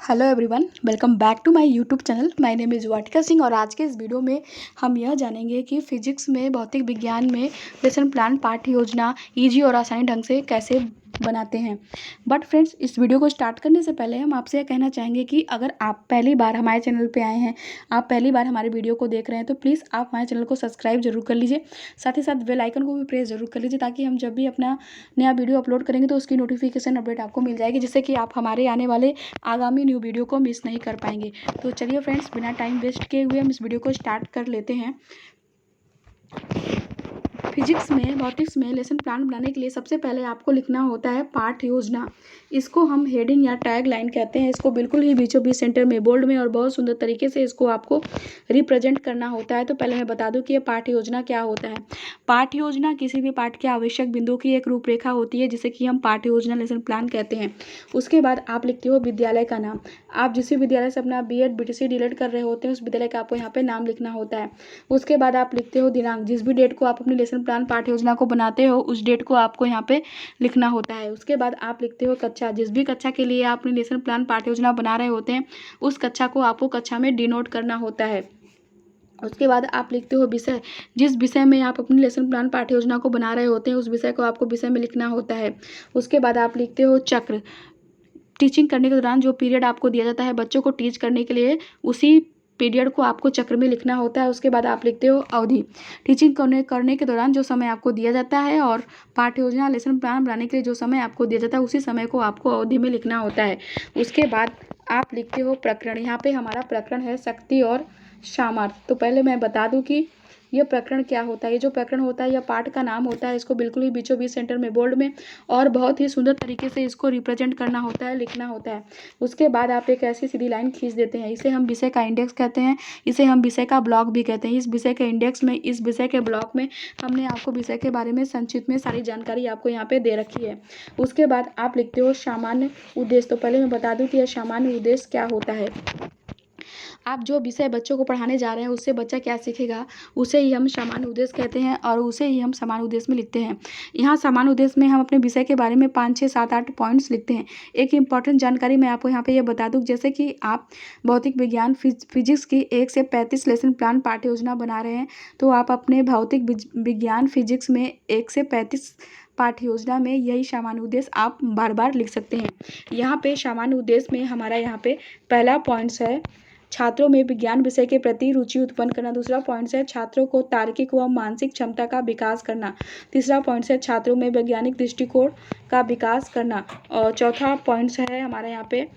Hello everyone, welcome back to my YouTube channel. My name is Vatika Singh और आज के इस वीडियो में हम यह जानेंगे कि फिजिक्स में भौतिक विज्ञान में लेसन प्लान पाठ्य योजना ईजी और आसानी ढंग से कैसे बनाते हैं। बट फ्रेंड्स, इस वीडियो को स्टार्ट करने से पहले हम आपसे यह कहना चाहेंगे कि अगर आप पहली बार हमारे चैनल पे आए हैं, आप पहली बार हमारे वीडियो को देख रहे हैं, तो प्लीज़ आप हमारे चैनल को सब्सक्राइब जरूर कर लीजिए। साथ ही साथ बेल आइकन को भी प्रेस जरूर कर लीजिए ताकि हम जब भी अपना नया वीडियो अपलोड करेंगे तो उसकी नोटिफिकेशन अपडेट आपको मिल जाएगी, जिससे कि आप हमारे आने वाले आगामी न्यू वीडियो को मिस नहीं कर पाएंगे। तो चलिए फ्रेंड्स, बिना टाइम वेस्ट किए हुए हम इस वीडियो को स्टार्ट कर लेते हैं। फिजिक्स में भौतिक्स में लेसन प्लान बनाने के लिए सबसे पहले आपको लिखना होता है पाठ्य योजना। इसको हम हेडिंग या टैग लाइन कहते हैं। इसको बिल्कुल ही बीचों बीच सेंटर में बोल्ड में और बहुत सुंदर तरीके से इसको आपको रिप्रेजेंट करना होता है। तो पहले मैं बता दूं कि ये पाठ्य योजना क्या होता है। पाठ्य योजना किसी भी पाठ के आवश्यक बिंदुओं की एक रूपरेखा होती है, जिसे कि हम पाठ्य योजना लेसन प्लान कहते हैं। उसके बाद आप लिखते हो विद्यालय का नाम। आप जिस भी विद्यालय से अपना बीएड बीटीसी डीएलएड कर रहे होते हैं, उस विद्यालय का आपको यहाँ पे नाम लिखना होता है। उसके बाद आप लिखते हो दिनांक। जिस भी डेट को आप अपनी लेसन प्लान पाठ्य योजना को बनाते हो, उस डेट को आपको यहाँ पे लिखना होता है। उसके बाद आप लिखते हो कक्षा। जिस भी कक्षा के लिए आप अपनी लेसन प्लान पाठ्य योजना बना रहे होते हैं, उस कक्षा को आपको कक्षा में डिनोट करना होता है। उसके बाद आप लिखते हो विषय। जिस विषय में आप अपनी लेसन प्लान पाठ्य योजना को बना रहे होते हैं, उस विषय को आपको विषय में लिखना होता है। उसके बाद आप लिखते हो चक्र। टीचिंग करने के दौरान जो पीरियड आपको दिया जाता है बच्चों को टीच करने के लिए, उसी पीरियड को आपको चक्र में लिखना होता है। उसके बाद आप लिखते हो अवधि। टीचिंग करने के दौरान जो समय आपको दिया जाता है और पाठ्य योजना लेसन प्लान बनाने के लिए जो समय आपको दिया जाता है, उसी समय को आपको अवधि में लिखना होता है। उसके बाद आप लिखते हो प्रकरण। यहाँ पे हमारा प्रकरण है शक्ति और सामर्थ्य। तो पहले मैं बता दूं कि यह प्रकरण क्या होता है। ये जो प्रकरण होता है, यह पाठ का नाम होता है। इसको बिल्कुल ही बीचों बीच सेंटर में बोल्ड में और बहुत ही सुंदर तरीके से इसको रिप्रेजेंट करना होता है, लिखना होता है। उसके बाद आप एक ऐसी सीधी लाइन खींच देते हैं। इसे हम विषय का इंडेक्स कहते हैं। इसे हम विषय का ब्लॉक भी कहते हैं। इस विषय के इंडेक्स में, इस विषय के ब्लॉक में हमने आपको विषय के बारे में संक्षिप्त में सारी जानकारी आपको यहाँ पे दे रखी है। उसके बाद आप लिखते हो सामान्य उद्देश्य। तो पहले मैं बता दूं कि यह सामान्य उद्देश्य क्या होता है। आप जो विषय बच्चों को पढ़ाने जा रहे हैं, उससे बच्चा क्या सीखेगा, उसे ही हम सामान्य उद्देश्य कहते हैं और उसे ही हम सामान्य उद्देश्य में लिखते हैं। यहाँ सामान्य उद्देश्य में हम अपने विषय के बारे में 5, 6, 7, 8 पॉइंट्स लिखते हैं। एक इंपॉर्टेंट जानकारी मैं आपको यहाँ पे ये बता दूँ, जैसे कि आप भौतिक विज्ञान फिजिक्स की 1 से 35 लेसन प्लान पाठ्य योजना बना रहे हैं, तो आप अपने भौतिक विज्ञान फिजिक्स में 1 से 35 पाठ्य योजना में यही सामान्य उद्देश्य आप बार बार लिख सकते हैं। यहाँ पे सामान्य उद्देश्य में हमारा यहाँ पे पहला पॉइंट्स है छात्रों में विज्ञान विषय के प्रति रुचि उत्पन्न करना। दूसरा पॉइंट है छात्रों को तार्किक व मानसिक क्षमता का विकास करना। तीसरा पॉइंट है छात्रों में वैज्ञानिक दृष्टिकोण का विकास करना। और चौथा पॉइंट है हमारे यहाँ पे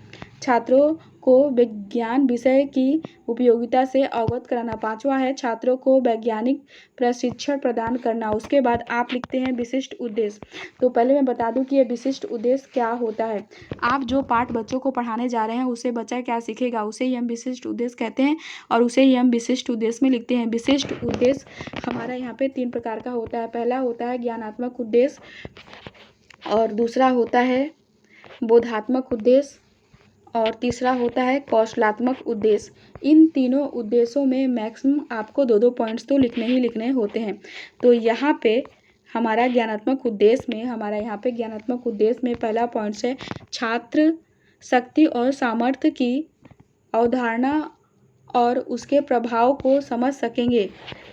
छात्रों को विज्ञान विषय की उपयोगिता से अवगत कराना। पांचवा है छात्रों को वैज्ञानिक प्रशिक्षण प्रदान करना। उसके बाद आप लिखते हैं विशिष्ट उद्देश्य। तो पहले मैं बता दूं कि ये विशिष्ट उद्देश्य क्या होता है। आप जो पाठ बच्चों को पढ़ाने जा रहे हैं, उससे बच्चा क्या सीखेगा, उसे ही हम विशिष्ट उद्देश्य कहते हैं और उसे ही हम विशिष्ट उद्देश्य में लिखते हैं। विशिष्ट उद्देश्य हमारा यहाँ पे 3 प्रकार का होता है। पहला होता है ज्ञानात्मक उद्देश्य, और दूसरा होता है बोधात्मक उद्देश्य, और तीसरा होता है कौशलात्मक उद्देश्य। इन तीनों उद्देश्यों में मैक्सिमम आपको 2-2 पॉइंट्स तो लिखने ही लिखने होते हैं। तो यहाँ पे हमारा ज्ञानात्मक उद्देश्य में पहला पॉइंट्स है छात्र शक्ति और सामर्थ्य की अवधारणा और उसके प्रभाव को समझ सकेंगे।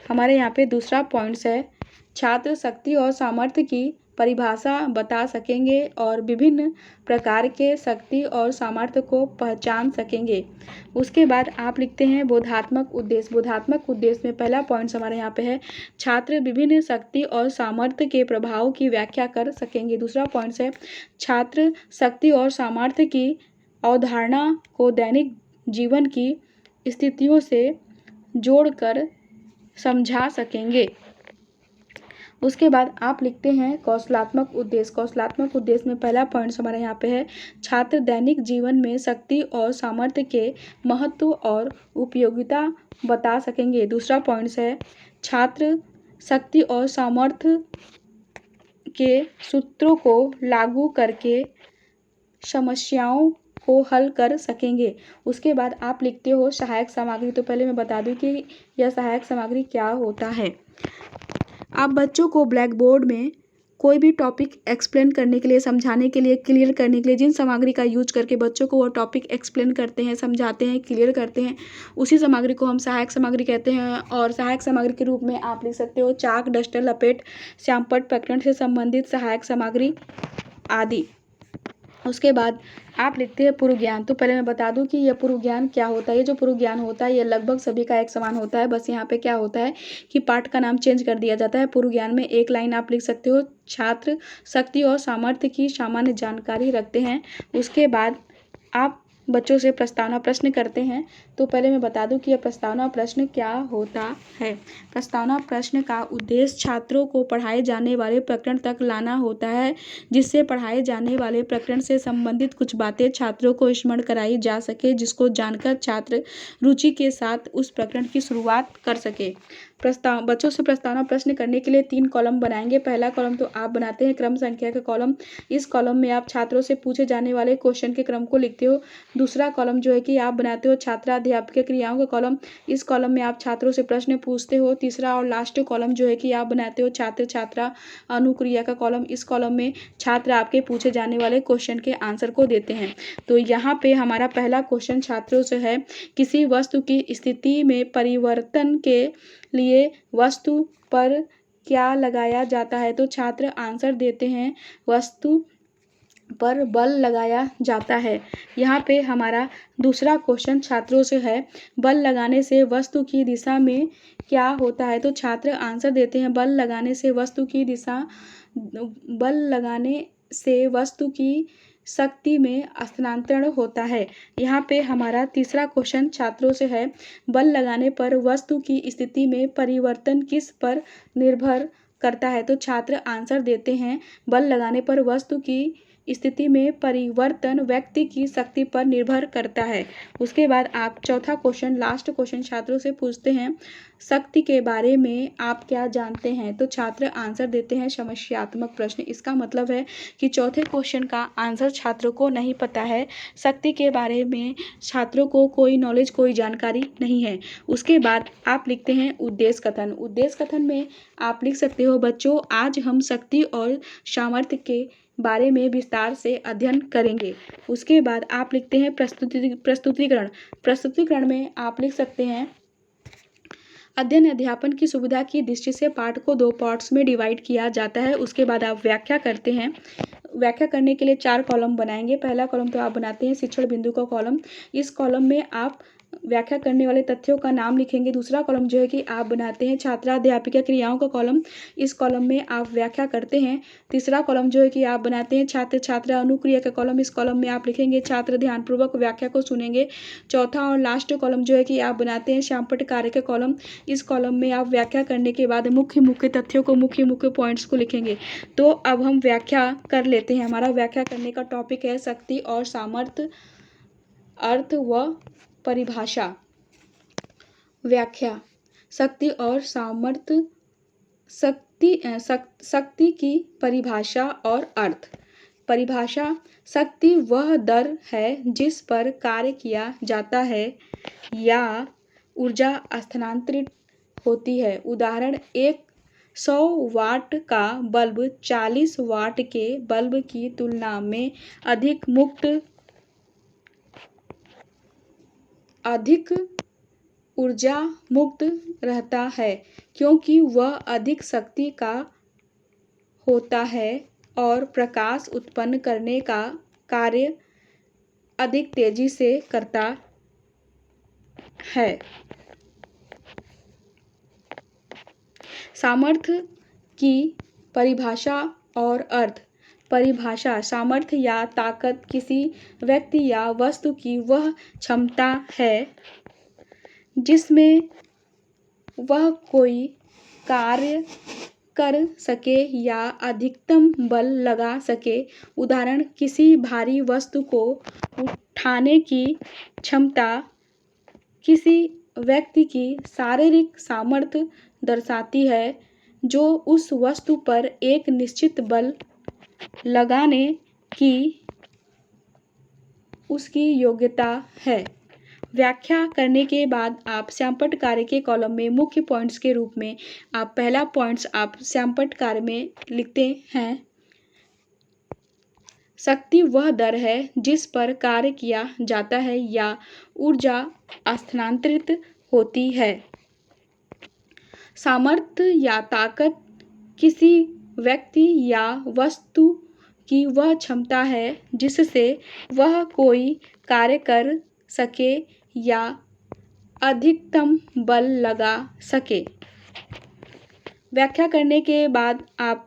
हमारे यहाँ पे दूसरा पॉइंट्स है छात्र शक्ति और सामर्थ्य की परिभाषा बता सकेंगे और विभिन्न प्रकार के शक्ति और सामर्थ्य को पहचान सकेंगे। उसके बाद आप लिखते हैं बोधात्मक उद्देश्य। बोधात्मक उद्देश्य में पहला पॉइंट हमारे यहाँ पे है छात्र विभिन्न शक्ति और सामर्थ्य के प्रभाव की व्याख्या कर सकेंगे। दूसरा पॉइंट है छात्र शक्ति और सामर्थ्य की अवधारणा को दैनिक जीवन की स्थितियों से जोड़कर समझा सकेंगे। उसके बाद आप लिखते हैं कौशलात्मक उद्देश्य। कौशलात्मक उद्देश्य में पहला पॉइंट हमारे यहाँ पे है छात्र दैनिक जीवन में शक्ति और सामर्थ्य के महत्व और उपयोगिता बता सकेंगे। दूसरा पॉइंट है छात्र शक्ति और सामर्थ्य के सूत्रों को लागू करके समस्याओं को हल कर सकेंगे। उसके बाद आप लिखते हो सहायक सामग्री। तो पहले मैं बता दूं कि यह सहायक सामग्री क्या होता है। आप बच्चों को ब्लैक बोर्ड में कोई भी टॉपिक एक्सप्लेन करने के लिए, समझाने के लिए, क्लियर करने के लिए जिन सामग्री का यूज करके बच्चों को वो टॉपिक एक्सप्लेन करते हैं, समझाते हैं, क्लियर करते हैं, उसी सामग्री को हम सहायक सामग्री कहते हैं। और सहायक सामग्री के रूप में आप लिख सकते हो चाक, डस्टर, लपेट, श्यामपट्ट, प्रकरण से संबंधित सहायक सामग्री आदि। उसके बाद आप लिखते हैं पूर्व ज्ञान। तो पहले मैं बता दूं कि यह पूर्व ज्ञान क्या होता है। ये जो पूर्व ज्ञान होता है ये लगभग सभी का एक समान होता है, बस यहाँ पे क्या होता है कि पाठ का नाम चेंज कर दिया जाता है। पूर्व ज्ञान में एक लाइन आप लिख सकते हो, छात्र शक्ति और सामर्थ्य की सामान्य जानकारी रखते हैं। उसके बाद आप बच्चों से प्रस्तावना प्रश्न करते हैं। तो पहले मैं बता दूं कि यह प्रस्तावना प्रश्न क्या होता है। प्रस्तावना प्रश्न का उद्देश्य छात्रों को पढ़ाए जाने वाले प्रकरण तक लाना होता है, जिससे पढ़ाए जाने वाले प्रकरण से संबंधित कुछ बातें छात्रों को स्मरण कराई जा सके, जिसको जानकर छात्र रुचि के साथ उस प्रकरण की शुरुआत कर सके। बच्चों से प्रस्तावना प्रश्न करने के लिए 3 कॉलम बनाएंगे। पहला कॉलम तो आप बनाते हैं क्रम संख्या का कॉलम। इस कॉलम में आप छात्रों से पूछे जाने वाले क्वेश्चन के क्रम को लिखते हो। दूसरा कॉलम जो है कि आप बनाते हो छात्राध्यापक क्रियाओं का कॉलम। इस कॉलम में आप छात्रों से प्रश्न पूछते हो। तीसरा और लास्ट कॉलम जो है कि आप बनाते हो छात्र छात्रा अनुक्रिया का कॉलम। इस कॉलम में छात्र आपके पूछे जाने वाले क्वेश्चन के आंसर को देते हैं। तो यहाँ पे हमारा पहला क्वेश्चन छात्रों से है, किसी वस्तु की स्थिति में परिवर्तन के लिए वस्तु पर क्या लगाया जाता है। तो छात्र आंसर देते हैं, वस्तु पर बल लगाया जाता है। यहाँ पे हमारा दूसरा क्वेश्चन छात्रों से है, बल लगाने से वस्तु की दिशा में क्या होता है। तो छात्र आंसर देते हैं, बल लगाने से वस्तु की शक्ति में स्थानांतरण होता है। यहाँ पे हमारा तीसरा क्वेश्चन छात्रों से है, बल लगाने पर वस्तु की स्थिति में परिवर्तन किस पर निर्भर करता है। तो छात्र आंसर देते हैं, बल लगाने पर वस्तु की स्थिति में परिवर्तन व्यक्ति की शक्ति पर निर्भर करता है। उसके बाद आप चौथा क्वेश्चन, लास्ट क्वेश्चन छात्रों से पूछते हैं, शक्ति के बारे में आप क्या जानते हैं। तो छात्र आंसर देते हैं, समस्यात्मक प्रश्न। इसका मतलब है कि चौथे क्वेश्चन का आंसर छात्रों को नहीं पता है, शक्ति के बारे में छात्रों को कोई नॉलेज, कोई जानकारी नहीं है। उसके बाद आप लिखते हैं उद्देश्य कथन। उद्देश्य कथन में आप लिख सकते हो, बच्चों आज हम शक्ति और सामर्थ्य के बारे में विस्तार से अध्ययन करेंगे। उसके बाद आप लिखते हैं प्रस्तुतिकरण। प्रस्तुतिकरण में आप लिख सकते हैं, अध्ययन अध्यापन की सुविधा की दृष्टि से पाठ को 2 पार्ट्स में डिवाइड किया जाता है। उसके बाद आप व्याख्या करते हैं। व्याख्या करने के लिए 4 कॉलम बनाएंगे। पहला कॉलम तो आप बनाते हैं शिक्षण बिंदु का कॉलम। इस कॉलम में आप व्याख्या करने वाले तथ्यों का नाम लिखेंगे। दूसरा कॉलम जो है कि आप बनाते हैं छात्राध्यापिका क्रियाओं का कॉलम। इस कॉलम में आप व्याख्या करते हैं। तीसरा कॉलम जो है कि आप बनाते हैं छात्र छात्रा अनुक्रिया का कॉलम। इस कॉलम में आप लिखेंगे छात्र ध्यानपूर्वक व्याख्या को सुनेंगे। चौथा और लास्ट कॉलम जो है कि आप बनाते हैं श्यामपट्ट कार्य का कॉलम। इस कॉलम में आप व्याख्या करने के बाद मुख्य मुख्य तथ्यों को, मुख्य मुख्य पॉइंट्स को लिखेंगे। तो अब हम व्याख्या कर लेते हैं। हमारा व्याख्या करने का टॉपिक है शक्ति और सामर्थ्य, अर्थ व परिभाषा। व्याख्या, शक्ति और सामर्थ्य, शक्ति की परिभाषा और अर्थ। परिभाषा, शक्ति वह दर है जिस पर कार्य किया जाता है या ऊर्जा स्थानांतरित होती है। उदाहरण, 100 वाट का बल्ब 40 वाट के बल्ब की तुलना में अधिक ऊर्जा मुक्त रहता है, क्योंकि वह अधिक शक्ति का होता है और प्रकाश उत्पन्न करने का कार्य अधिक तेजी से करता है। सामर्थ्य की परिभाषा और अर्थ। परिभाषा, सामर्थ्य या ताकत किसी व्यक्ति या वस्तु की वह क्षमता है जिसमें वह कोई कार्य कर सके या अधिकतम बल लगा सके। उदाहरण, किसी भारी वस्तु को उठाने की क्षमता किसी व्यक्ति की शारीरिक सामर्थ्य दर्शाती है जो उस वस्तु पर एक निश्चित बल लगाने की उसकी योग्यता है। व्याख्या करने के बाद आप श्यामपट्ट कार्य के कॉलम में मुख्य पॉइंट्स के रूप में आप पहला पॉइंट्स आप श्यामपट्ट कार्य में लिखते हैं। शक्ति वह दर है जिस पर कार्य किया जाता है या ऊर्जा स्थानांतरित होती है। सामर्थ्य या ताकत किसी व्यक्ति या वस्तु की वह क्षमता है जिससे वह कोई कार्य कर सके या अधिकतम बल लगा सके। व्याख्या करने के बाद आप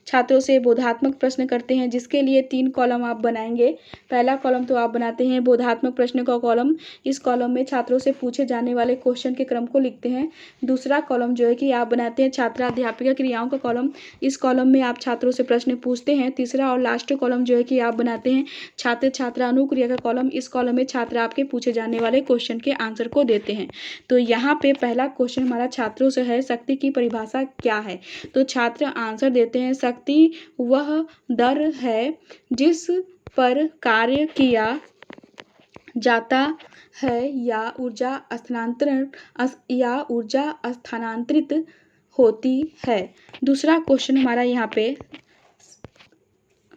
छात्रों से बोधात्मक प्रश्न करते हैं, जिसके लिए 3 कॉलम आप बनाएंगे। पहला कॉलम तो आप बनाते हैं बोधात्मक प्रश्न का कॉलम। इस कॉलम में छात्रों से पूछे जाने वाले क्वेश्चन के क्रम को लिखते हैं। दूसरा कॉलम जो है कि आप बनाते हैं छात्रा अध्यापिका क्रियाओं का कॉलम। इस कॉलम में आप छात्रों से प्रश्न पूछते हैं। तीसरा और लास्ट कॉलम जो है कि आप बनाते हैं छात्र छात्रा अनुक्रिया का कॉलम। इस कॉलम में छात्र आपके पूछे जाने वाले क्वेश्चन के आंसर को देते हैं। तो यहाँ पे पहला क्वेश्चन हमारा छात्रों से है, शक्ति की परिभाषा क्या है। तो छात्र आंसर देते हैं, शक्ति वह दर है जिस पर कार्य किया जाता है या ऊर्जा स्थानांतरित होती है। दूसरा क्वेश्चन हमारा यहाँ पे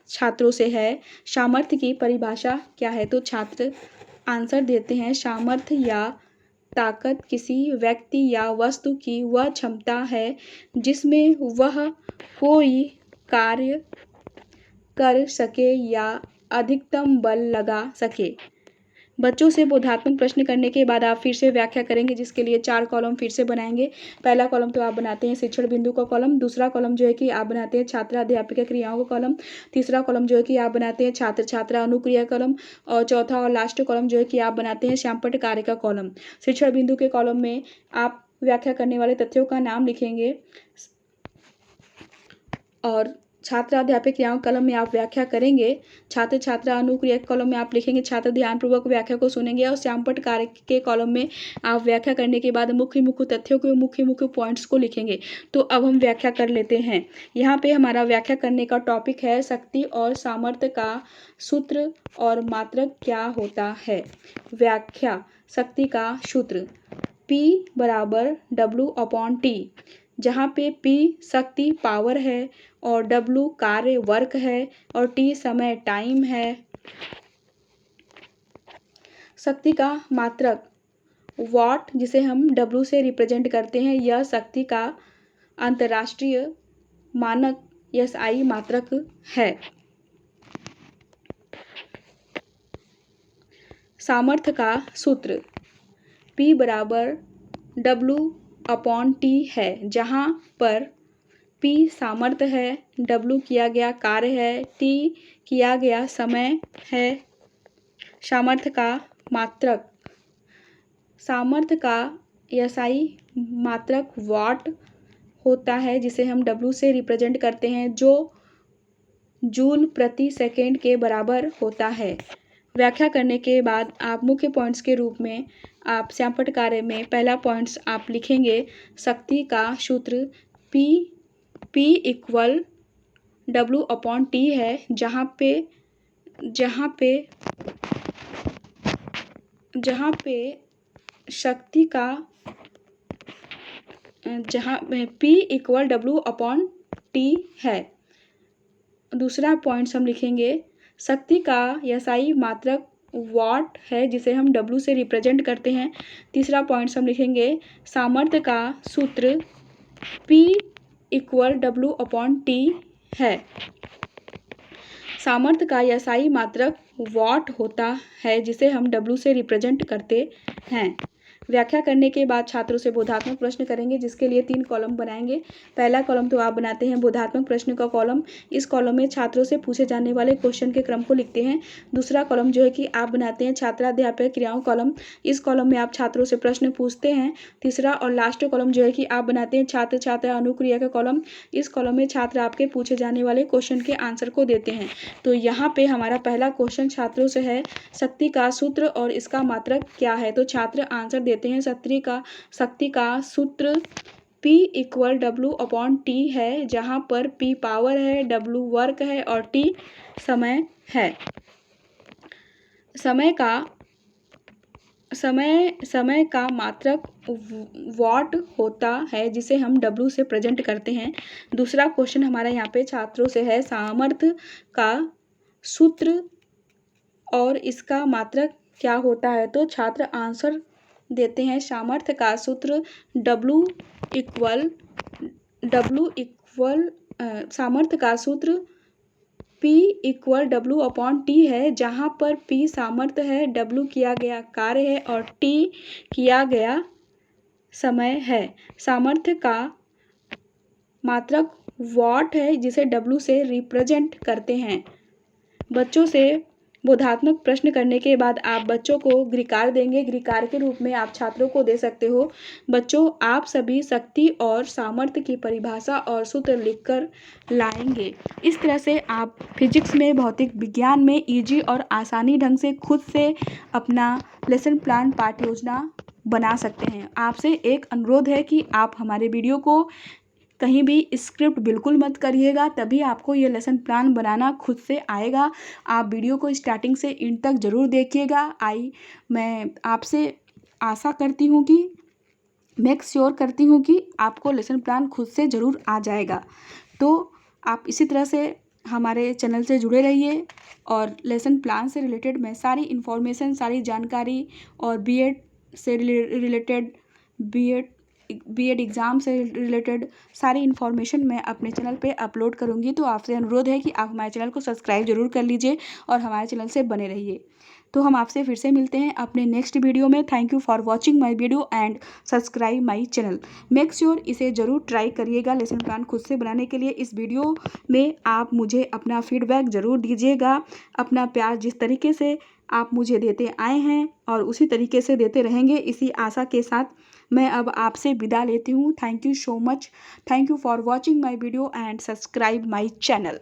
छात्रों से है, सामर्थ्य की परिभाषा क्या है। तो छात्र आंसर देते हैं, सामर्थ्य या ताकत किसी व्यक्ति या वस्तु की वह क्षमता है जिसमें वह कोई कार्य कर सके या अधिकतम बल लगा सके। बच्चों से बोधात्मक प्रश्न करने के बाद आप फिर से व्याख्या करेंगे, जिसके लिए 4 कॉलम फिर से बनाएंगे। पहला कॉलम तो आप बनाते हैं शिक्षण बिंदु का कॉलम। दूसरा कॉलम जो है कि आप बनाते हैं छात्रा अध्यापिका क्रियाओं का कॉलम। तीसरा कॉलम जो है कि आप बनाते हैं छात्र छात्रा अनुक्रिया कॉलम। और चौथा और लास्ट कॉलम जो है कि आप बनाते हैं श्यामपट्ट कार्य का कॉलम। शिक्षण बिंदु के कॉलम में आप व्याख्या करने वाले तथ्यों का नाम लिखेंगे और छात्र अध्यापक क्रियाओं कॉलम में आप व्याख्या करेंगे। छात्र छात्रा अनुक्रिया कॉलम में आप लिखेंगे, छात्र ध्यानपूर्वक व्याख्या को सुनेंगे। और श्यामपट्ट कार्य के कॉलम में आप व्याख्या करने के बाद मुख्य मुख्य तथ्यों को मुख्य पॉइंट्स को लिखेंगे। तो अब हम व्याख्या कर लेते हैं। यहाँ पे हमारा व्याख्या करने का टॉपिक है, शक्ति और सामर्थ्य का सूत्र और मात्रक क्या होता है। व्याख्या, शक्ति का सूत्र P बराबर W/T, जहाँ पे P शक्ति पावर है और W कार्य वर्क है और T समय टाइम है। शक्ति का मात्रक वॉट, जिसे हम W से रिप्रेजेंट करते हैं, यह शक्ति का अंतर्राष्ट्रीय मानक SI मात्रक है। सामर्थ्य का सूत्र P बराबर W/T है, जहाँ पर P सामर्थ्य है, W किया गया कार्य है, T किया गया समय है। सामर्थ्य का मात्रक, सामर्थ्य का SI मात्रक वाट होता है, जिसे हम W से रिप्रेजेंट करते हैं, जो जूल प्रति सेकेंड के बराबर होता है। व्याख्या करने के बाद आप मुख्य पॉइंट्स के रूप में आप श्यामपट्ट कार्य में पहला पॉइंट्स आप लिखेंगे, शक्ति का सूत्र P इक्वल W/T है, जहाँ पे शक्ति का P इक्वल W/T है। दूसरा पॉइंट्स हम लिखेंगे, शक्ति का SI मात्रक वाट है, जिसे हम W से रिप्रेजेंट करते हैं। तीसरा पॉइंट्स हम लिखेंगे, सामर्थ्य का सूत्र P इक्वल W/T है। सामर्थ्य का SI मात्रक वाट होता है, जिसे हम W से रिप्रेजेंट करते हैं। व्याख्या करने के बाद छात्रों से बोधात्मक प्रश्न करेंगे, जिसके लिए 3 कॉलम बनाएंगे। पहला कॉलम तो आप बनाते हैं बोधात्मक प्रश्न का कॉलम। इस कॉलम में छात्रों से पूछे जाने वाले क्वेश्चन के क्रम को लिखते हैं। दूसरा कॉलम जो है कि आप बनाते हैं छात्राध्यापक क्रियाओं कॉलम। इस कॉलम में आप छात्रों से प्रश्न पूछते हैं। तीसरा और लास्ट कॉलम जो है कि आप बनाते हैं छात्र छात्रा अनुक्रिया का कॉलम। इस कॉलम में छात्र आपके पूछे जाने वाले क्वेश्चन के आंसर को देते हैं। तो यहाँ पे हमारा पहला क्वेश्चन छात्रों से है, शक्ति का सूत्र और इसका मात्रक क्या है। तो छात्र आंसर देते हैं, शक्ति का सूत्र P इक्वल W/T है, जहाँ पर P पावर है, W वर्क है और T समय है। समय का समय समय का मात्रक वॉट होता है जिसे हम W से प्रेजेंट करते हैं। दूसरा क्वेश्चन हमारा यहाँ पे छात्रों से है, सामर्थ्य का सूत्र और इसका मात्रक क्या होता है। तो छात्र आंसर देते हैं, सामर्थ्य का सूत्र W इक्वल सामर्थ्य का सूत्र P इक्वल W/T है, जहाँ पर P सामर्थ्य है, W किया गया कार्य है और T किया गया समय है। सामर्थ्य का मात्रक वॉट है जिसे W से रिप्रेजेंट करते हैं। बच्चों से बोधात्मक प्रश्न करने के बाद आप बच्चों को गृहकार्य देंगे। गृहकार्य के रूप में आप छात्रों को दे सकते हो, बच्चों आप सभी शक्ति और सामर्थ्य की परिभाषा और सूत्र लिखकर लाएंगे। इस तरह से आप फिजिक्स में, भौतिक विज्ञान में इजी और आसानी ढंग से खुद से अपना लेसन प्लान पाठ्य योजना बना सकते हैं। आपसे एक अनुरोध है कि आप हमारे वीडियो को कहीं भी स्क्रिप्ट बिल्कुल मत करिएगा, तभी आपको ये लेसन प्लान बनाना खुद से आएगा। आप वीडियो को स्टार्टिंग से एंड तक ज़रूर देखिएगा। मैं आपसे आशा करती हूँ कि मेक श्योर करती हूँ कि आपको लेसन प्लान खुद से ज़रूर आ जाएगा। तो आप इसी तरह से हमारे चैनल से जुड़े रहिए और लेसन प्लान से रिलेटेड मैं सारी इन्फॉर्मेशन, सारी जानकारी और बीएड से रिलेटेड बीएड एग्ज़ाम से रिलेटेड सारी इन्फॉर्मेशन मैं अपने चैनल पे अपलोड करूँगी। तो आपसे अनुरोध है कि आप हमारे चैनल को सब्सक्राइब जरूर कर लीजिए और हमारे चैनल से बने रहिए। तो हम आपसे फिर से मिलते हैं अपने नेक्स्ट वीडियो में। Thank you for watching my video and subscribe my channel. Make sure इसे ज़रूर ट्राई करिएगा लेसन प्लान खुद से बनाने के लिए। इस वीडियो में आप मुझे अपना फीडबैक ज़रूर दीजिएगा। अपना प्यार जिस तरीके से आप मुझे देते आए हैं और उसी तरीके से देते रहेंगे, इसी आशा के साथ मैं अब आपसे विदा लेती हूँ। Thank you so much. Thank you for watching my video and subscribe my channel.